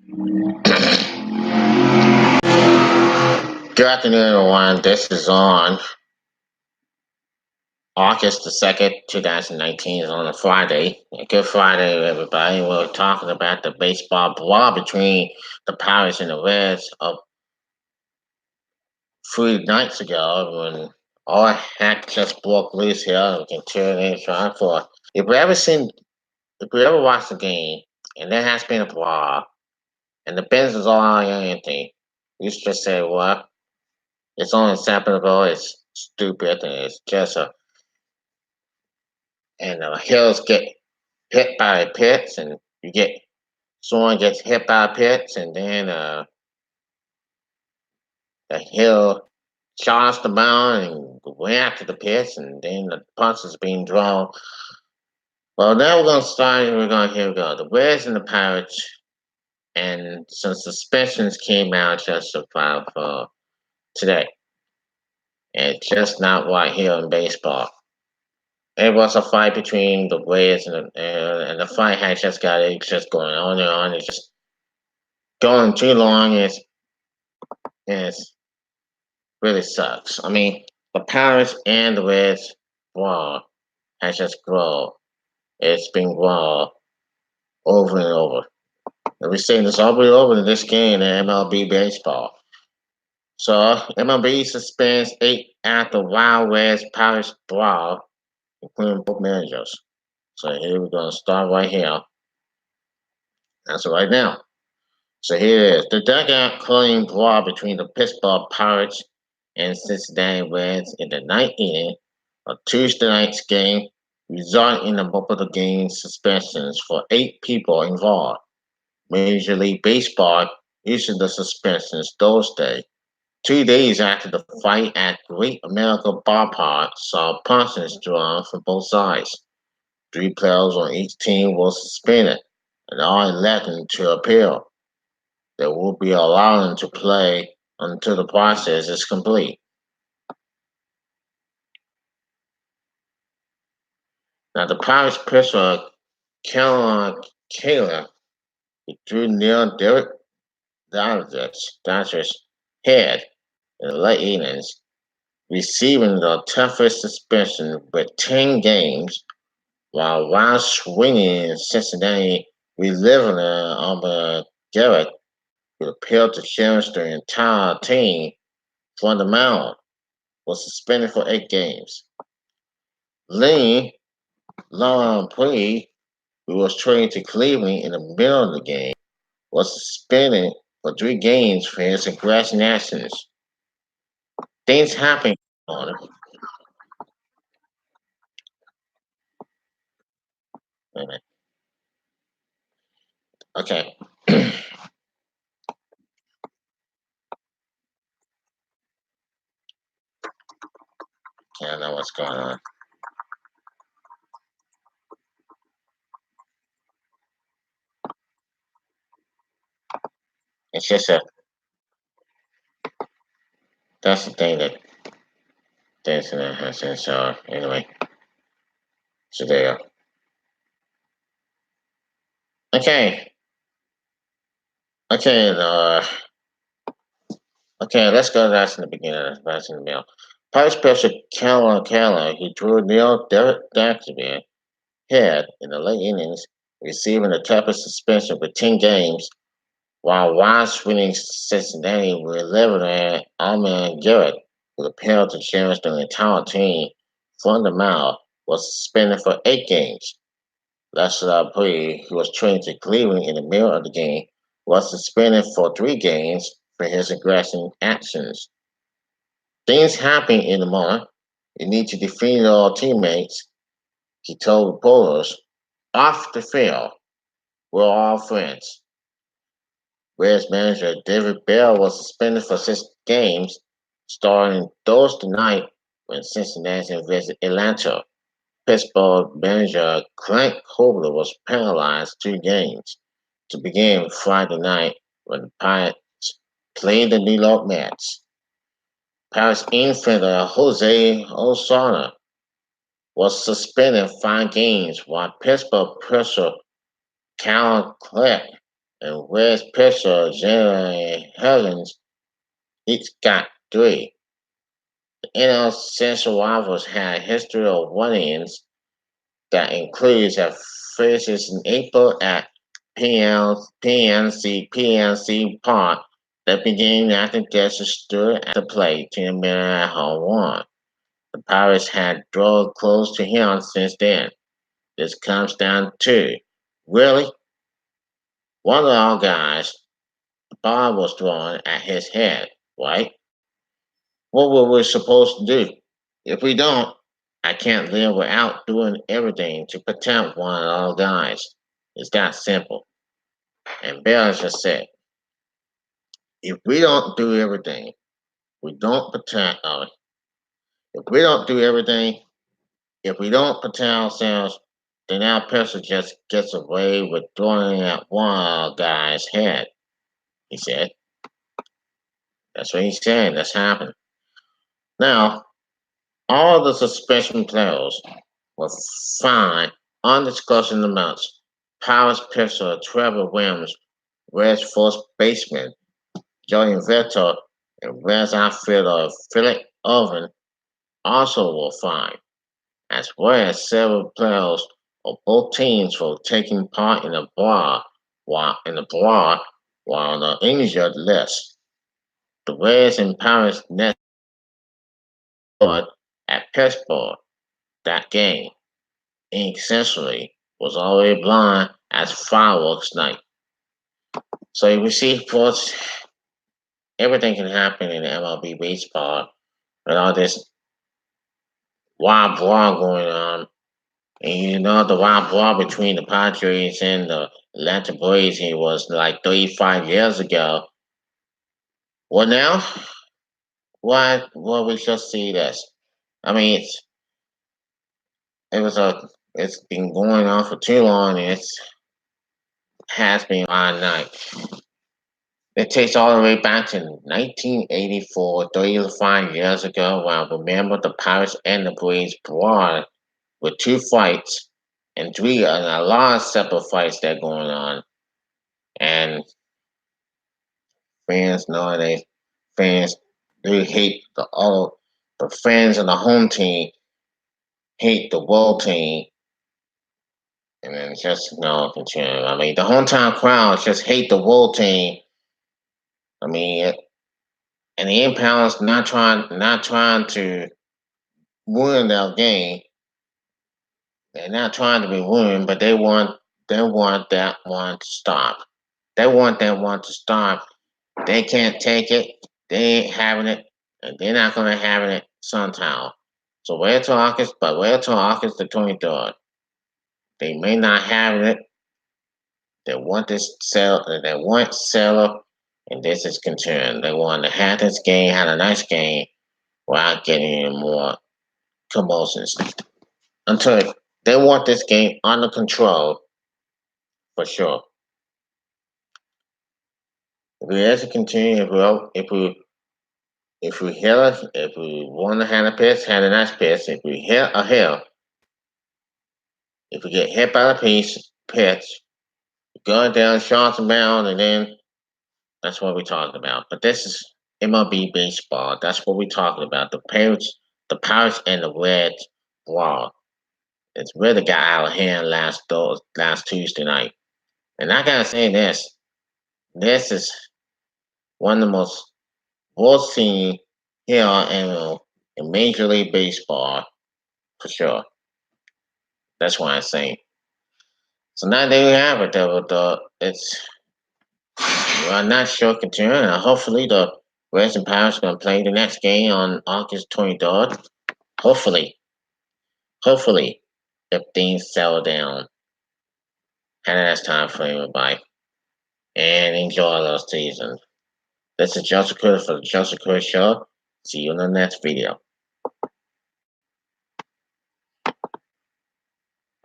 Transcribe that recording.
Good afternoon, everyone. This is on August the 2nd, 2019. It's on a Friday. Good Friday, everybody. We're talking about the baseball brawl between the Pirates and the Reds of 3 nights ago when all heck just broke loose here. We can tune in trying for. If we ever seen, if we ever watched the game and there has been a brawl and the Benz is all on anything, we should just say, well, it's unacceptable, it's stupid, and it's just a and hills get hit by pits, and you get someone gets hit by pits, and then the hill charged the mound and went after the pits, and then the punch is being drawn. Well, now we're gonna start. Here we go. The Reds and the Pirates, and some suspensions came out just about for today. And it's just not right here in baseball. It was a fight between the Reds and the fight had just got it's just going on and on. It's just going too long. It's really sucks. I mean, the Pirates and the Reds brawl has just grown. It's been grown over and over. And we're seeing this over and over in this game in MLB baseball. So MLB suspends 8 after Wild Reds Pirates brawl, including both managers. So here we're gonna start right here. That's right now. So here it is. The dugout clearing brawl between the Pittsburgh Pirates and Cincinnati Reds in the ninth inning of Tuesday night's game resulted in a multiple game suspensions for 8 people involved. Major League Baseball issued the suspensions Thursday, 2 days after the fight at Great American Ballpark saw punches drawn from both sides. 3 players on each team were suspended, and all elected to appeal. They will be allowed to play until the process is complete. Now, the Pirates pitcher Kellen Kaler drew near Derek Dodger's head in the late innings, receiving the toughest suspension with 10 games, while swinging in Cincinnati reliever Garrett, who appealed to challenge the entire team from the mound, was suspended for 8 games. Lane Lamprey, who was traded to Cleveland in the middle of the game, was suspended for 3 games for his aggressive actions. Things happen on it. Okay. Can't know what's going on. It's just a that's the thing that the internet has in. So anyway, so there you go. Okay. Okay, okay, let's go that's in the beginning. That's in the middle. Pirates pitcher Keller, he drew Neil Daxby head in the late innings, receiving a toughest suspension for 10 games, while winning Cincinnati reliever Alman Garrett, who appealed to challenge the entire team from the mound, was suspended for 8 games. Lester Pre, who was traded to Cleveland in the middle of the game, was suspended for 3 games for his aggressive actions. Things happen in the moment. You need to defend your teammates, he told reporters. Off the field, we're all friends. Reds manager David Bell was suspended for 6 games, starting Thursday night when Cincinnati visited Atlanta. Pittsburgh manager Frank Hobler was penalized 2 games to begin Friday night when the Pirates played the New York Mets. Pirates infielder Jose Osana was suspended 5 games, while Pittsburgh pitcher Cal Clark and Reds pitcher Jerry Higgins each got 3. The NL Central rivals had a history of run-ins that includes a finishes in April at PNC Park that began after Dexter stood at the plate to admit a home run. The Pirates had drawn close to him since then. This comes down to, really, one of our guys, the ball was thrown at his head, right? What were we supposed to do? If we don't, I can't live without doing everything to protect one of our guys. It's that simple. And Bell just said, if we don't do everything, we don't protect if we don't do everything, if we don't protect ourselves, then our person just gets away with throwing at one of our guys' head, he said. That's what he's saying. That's happening. Now, all the suspension players were fined undisclosed amounts. Pirates pitcher Trevor Williams, Reds first baseman Joey Votto, and Reds outfielder Philip Owen also were fined, as well as several players of both teams for taking part in the brawl while on the injured list. The Reds and Pirates next at Pittsburgh that game, essentially, was already blind as fireworks night. So you see, folks, everything can happen in the MLB baseball with all this wild brawl going on. And you know the wild brawl between the Padres and the Atlanta Braves it was like 35 years ago. Well now, why well we just see this? I mean it was a it's been going on for too long and it has been all night. It takes all the way back to 1984, 35 years ago, when I remember the Pirates and the Braves brawled with 2 fights and 3 and a lot of separate fights that are going on. And fans nowadays, fans they hate the fans of the home team hate the world team, and then it's just no continue. I mean, the hometown crowd just hate the world team. I mean, and the impounders not trying to ruin their game. They're not trying to be ruined, but they want that one to stop. They want that one to stop. They can't take it. They ain't having it, and they're not gonna have it sometime. So wait till August the 23rd. They may not have it. They want this sell. They want seller, and this is concerned. They want to have this game, have a nice game, without getting any more commotions. Until they want this game under control for sure. If we have to continue, if we want to have a pitch, have a nice pitch. If we hit a hill, if we get hit by the pitch, going down shots and bound, and then that's what we're talking about. But this is MLB baseball. That's what we're talking about. The Pirates and the Reds brawl. It's really got out of hand last Tuesday night. And I gotta say this. This is one of the most worst seen here in Major League Baseball for sure. That's why I'm saying. So now there you have it. It's we're not sure continuing. Hopefully the Reds and Pirates are going to play the next game on August 23rd. Hopefully, hopefully, if things settle down, and that's time frame by, and enjoy the season. This is Joseph Curtis for the Joseph Curtis Show. See you in the next video.